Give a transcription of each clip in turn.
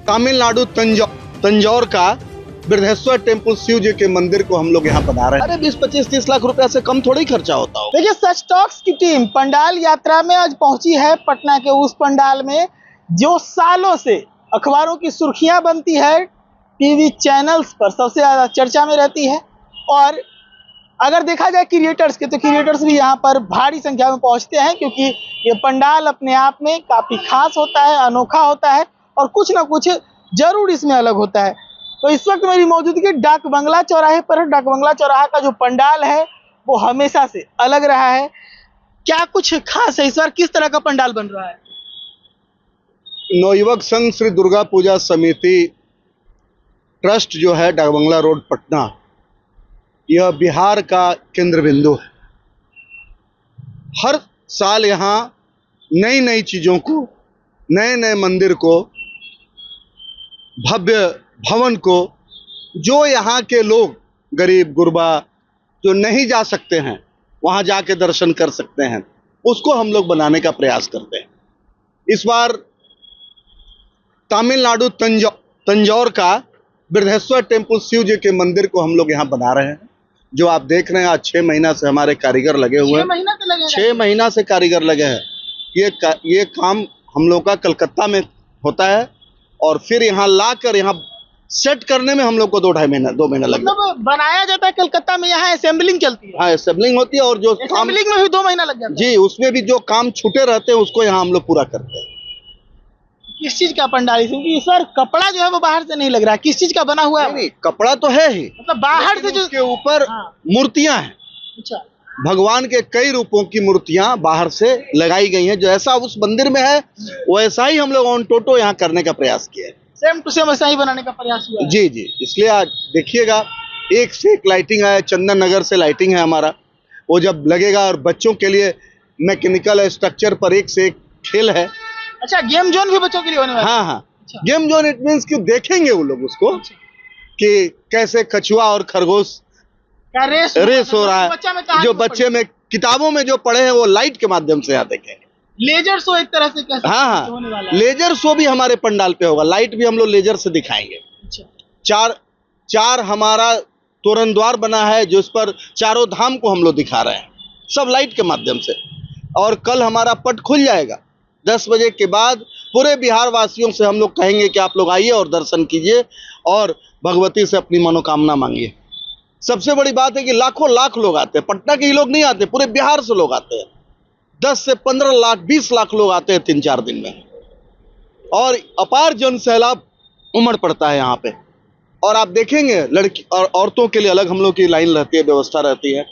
तमिलनाडु तंजौर का बृहदेश्वर टेम्पल शिव जी के मंदिर को हम लोग यहाँ बना रहे हैं। अरे 20-25-30 लाख रुपया से कम थोड़ी खर्चा होता हो। देखिए, सच टॉक्स की टीम पंडाल यात्रा में आज पहुंची है पटना के उस पंडाल में जो सालों से अखबारों की सुर्खियां बनती है, टीवी चैनल्स पर सबसे ज्यादा चर्चा में रहती है। और अगर देखा जाए क्रिएटर्स के, तो क्रिएटर्स भी यहाँ पर भारी संख्या में पहुंचते हैं, क्योंकि ये पंडाल अपने आप में काफी खास होता है, अनोखा होता है और कुछ ना कुछ जरूर इसमें अलग होता है। तो इस वक्त मेरी मौजूदगी डाक बंगला चौराहे पर है। डाक बंगला चौराहा का जो पंडाल है वो हमेशा से अलग रहा है। क्या कुछ खास है इस बार, किस तरह का पंडाल बन रहा है? नवयुवक संघ श्री दुर्गा पूजा समिति ट्रस्ट जो है डाक बंगला रोड पटना, यह बिहार का केंद्र बिंदु है। हर साल यहाँ नई नई चीजों को, नए नए मंदिर को, भव्य भवन को, जो यहाँ के लोग गरीब गुरबा जो नहीं जा सकते हैं वहाँ जाके दर्शन कर सकते हैं, उसको हम लोग बनाने का प्रयास करते हैं। इस बार तमिलनाडु तंजौर का बृहदेश्वर टेम्पल शिव जी के मंदिर को हम लोग यहाँ बना रहे हैं। जो आप देख रहे हैं, आज 6 महीना से हमारे कारीगर लगे हुए हैं। 6 महीना से कारीगर लगे हैं। ये काम हम लोग का कलकत्ता में होता है और फिर यहाँ लाकर यहाँ सेट करने में हम लोग को 2 महीना लगे। मतलब बनाया जाता है कलकत्ता में, यहाँ असेंबलिंग चलती है। हाँ, असेंबलिंग होती है और जो असेंबलिंग में भी 2 महीना लग जाता है। जी, उसमें भी जो काम छूटे रहते हैं उसको यहाँ हम लोग पूरा करते हैं। किस चीज का पंडाल है? क्योंकि इस बार कपड़ा जो है वो बाहर से नहीं लग रहा है, किस चीज का बना हुआ है? नहीं, कपड़ा तो है ही, मतलब बाहर से जो उसके ऊपर मूर्तियां हैं। अच्छा, भगवान के कई रूपों की मूर्तियां बाहर से लगाई गई हैं। जो ऐसा उस मंदिर में है वैसा ही हम लोग ऑन टोटो यहाँ करने का प्रयास किया है। सेम टू सेम ऐसा ही बनाने का प्रयास हुआ है। जी जी, इसलिए आज देखिएगा, एक से एक लाइटिंग है। चंदन नगर से लाइटिंग है हमारा, वो जब लगेगा। और बच्चों के लिए मैकेनिकल स्ट्रक्चर पर एक से एक खेल है। अच्छा, गेम जोन भी बच्चों के लिए होने वाला है? हाँ हाँ, अच्छा। गेम जोन, इट मीन्स कि देखेंगे वो लोग उसको कि कैसे कछुआ और खरगोश क्या रेस हो रहा है। जो बच्चे में किताबों में जो पढ़े हैं वो लाइट के माध्यम से यहाँ देखेंगे। लेजर शो एक तरह से कैसे हाँ होने वाला हाँ, है? लेजर शो भी हमारे पंडाल पे होगा। लाइट भी हम लोग लेजर से दिखाएंगे। अच्छा। चार हमारा तोरण द्वार बना है, जो इस पर चारों धाम को हम लोग दिखा रहे हैं, सब लाइट के माध्यम से। और कल हमारा पट खुल जाएगा 10 बजे के बाद। पूरे बिहार वासियों से हम लोग कहेंगे कि आप लोग आइए और दर्शन कीजिए और भगवती से अपनी मनोकामना मांगिए। सबसे बड़ी बात है कि लाखों लाख लोग आते हैं। पटना के ही लोग नहीं आते, पूरे बिहार से लोग आते हैं। 10 से 15 लाख 20 लाख लोग आते हैं 3-4 दिन में, और अपार जन सैलाब उमड़ पड़ता है यहाँ पे। और आप देखेंगे, लड़की और औरतों के लिए अलग हम लोग की लाइन रहती है, व्यवस्था रहती है।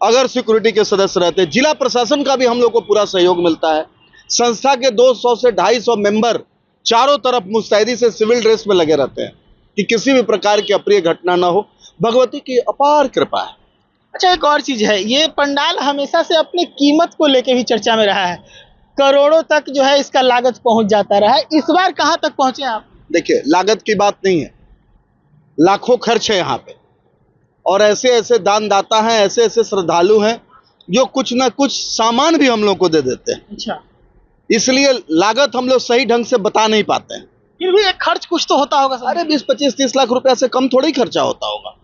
अगर सिक्योरिटी के सदस्य रहते हैं, जिला प्रशासन का भी हम लोग को पूरा सहयोग मिलता है। संस्था के 200 से 250 मेंबर चारों तरफ मुस्तैदी से सिविल ड्रेस में लगे रहते हैं कि किसी भी प्रकार की अप्रिय घटना ना हो। भगवती की अपार कृपा है। अच्छा, एक और चीज है, ये पंडाल हमेशा से अपनी कीमत को लेके भी चर्चा में रहा है। करोड़ों तक जो है इसका लागत पहुंच जाता रहा है। इस बार कहां तक पहुंचे आप? देखिए, लागत की बात नहीं है, लाखों खर्च है यहाँ पे। और ऐसे ऐसे दानदाता हैं, ऐसे ऐसे श्रद्धालु हैं जो कुछ ना कुछ सामान भी हम लोग को दे देते हैं। अच्छा, इसलिए लागत हम लोग सही ढंग से बता नहीं पाते हैं। फिर भी एक खर्च कुछ तो होता होगा। अरे 20-25-30 लाख रुपया से कम थोड़ी खर्चा होता होगा,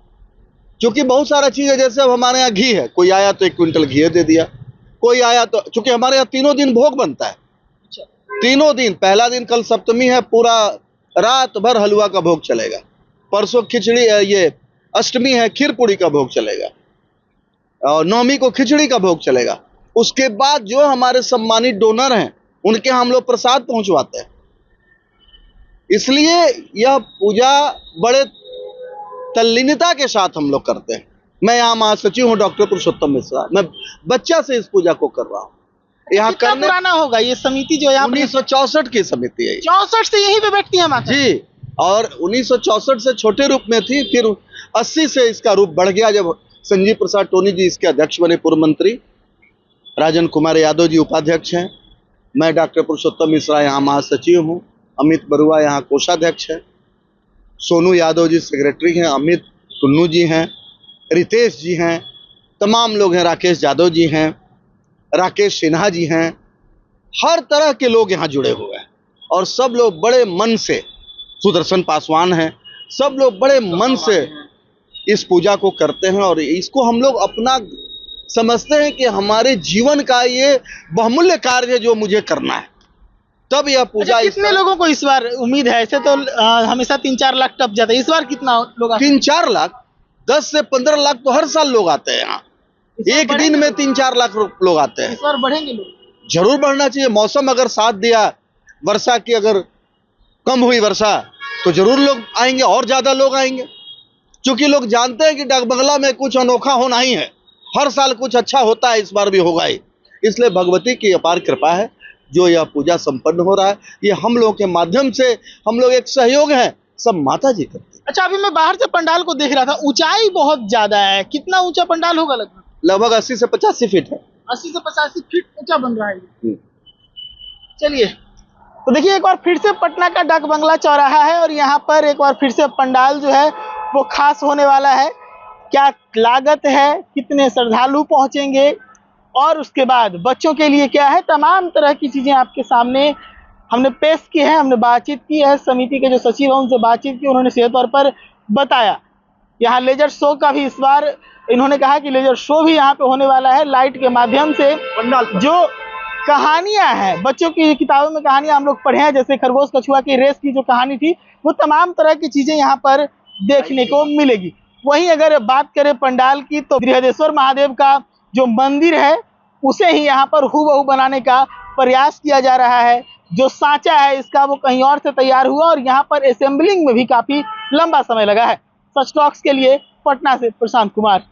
क्योंकि बहुत सारा चीज है। जैसे अब हमारे यहाँ घी है, कोई आया तो 1 क्विंटल घी दे दिया, कोई आया तो, चूंकि हमारे यहाँ 3 दिन भोग बनता है। अच्छा। 3 दिन, पहला दिन कल सप्तमी है, पूरा रात भर हलवा का भोग चलेगा। परसों खिचड़ी है, ये अष्टमी है, खीर पूड़ी का भोग चलेगा। और नवमी को खिचड़ी का भोग चलेगा। उसके बाद जो हमारे सम्मानित डोनर हैं उनके हम लोग प्रसाद पहुंचवाते हैं। इसलिए यह पूजा बड़े तल्लीनता के साथ हम लोग करते हैं। मैं यहाँ महासचिव हूँ डॉक्टर पुरुषोत्तम मिश्रा, मैं बच्चा से इस पूजा को कर रहा हूँ। यहाँ करने पुराना होगा ये समिति जो यहाँ 1964 की समिति है। 64 से यहीं पे बैठती है माता जी, और 1964 से छोटे रूप में थी, फिर 80 से इसका रूप बढ़ गया जब संजीव प्रसाद टोनी जी इसके अध्यक्ष बने, पूर्व मंत्री राजन कुमार यादव जी उपाध्यक्ष हैं। मैं डॉक्टर पुरुषोत्तम मिश्रा यहाँ महासचिव हूँ, अमित बरुआ यहाँ कोषाध्यक्ष है, सोनू यादव जी सेक्रेटरी हैं, अमित टुन्नू जी हैं, रितेश जी हैं, तमाम लोग हैं, राकेश यादव जी हैं, राकेश सिन्हा जी हैं। हर तरह के लोग यहाँ जुड़े हुए हैं और सब लोग बड़े मन से सुदर्शन पासवान हैं, सब लोग बड़े मन से इस पूजा को करते हैं और इसको हम लोग अपना समझते हैं कि हमारे जीवन का ये बहुमूल्य कार्य है जो मुझे करना है। तब यह पूजा अच्छा, कितने लोगों को इस बार उम्मीद है? ऐसे तो हमेशा 3-4 लाख टप जाता है, इस बार कितना लोग आते हैं? 3-4 लाख, 10 से 15 लाख तो हर साल लोग आते हैं यहाँ। एक दिन में 3-4 लाख लोग आते हैं। इस बार बढ़ेंगे लोग? जरूर बढ़ना चाहिए। मौसम अगर साथ दिया, वर्षा की अगर कम हुई वर्षा, तो जरूर लोग आएंगे और ज्यादा लोग आएंगे, क्योंकि लोग जानते हैं कि डाकबंगला में कुछ अनोखा होना ही है। हर साल कुछ अच्छा होता है, इस बार भी होगा ही। इसलिए भगवती की अपार कृपा है, जो यह पूजा संपन्न हो रहा है ये हम लोगों के माध्यम से, हम लोग एक सहयोग है, सब माता जी करते हैं। अच्छा, अभी मैं बाहर से पंडाल को देख रहा था, ऊंचाई बहुत ज्यादा है। कितना ऊंचा पंडाल होगा? लगभग 80 से 85 फीट है। 80 से 85 फीट ऊंचा बन रहा है। चलिए, तो देखिए एक बार फिर से पटना का डाक बंगला चौराहा है और यहाँ पर एक बार फिर से पंडाल जो है वो खास होने वाला है। क्या लागत है, कितने श्रद्धालु पहुंचेंगे और उसके बाद बच्चों के लिए क्या है, तमाम तरह की चीजें आपके सामने हमने पेश की है। हमने बातचीत की है, समिति के जो सचिव हैं उनसे बातचीत की, उन्होंने सीधे तौर पर बताया। यहाँ लेजर शो का भी इस बार इन्होंने कहा कि लेजर शो भी यहाँ पे होने वाला है। लाइट के माध्यम से जो कहानियां हैं, बच्चों की किताबों में कहानियां हम लोग पढ़े हैं, जैसे खरगोश कछुआ की रेस की जो कहानी थी, वो तमाम तरह की चीजें यहाँ पर देखने को मिलेगी। वहीं अगर बात करें पंडाल की, तो बृहदेश्वर महादेव का जो मंदिर है उसे ही यहाँ पर हूबहू बनाने का प्रयास किया जा रहा है। जो सांचा है इसका वो कहीं और से तैयार हुआ और यहाँ पर असेंबलिंग में भी काफी लंबा समय लगा है। सच टॉक्स के लिए पटना से प्रशांत कुमार।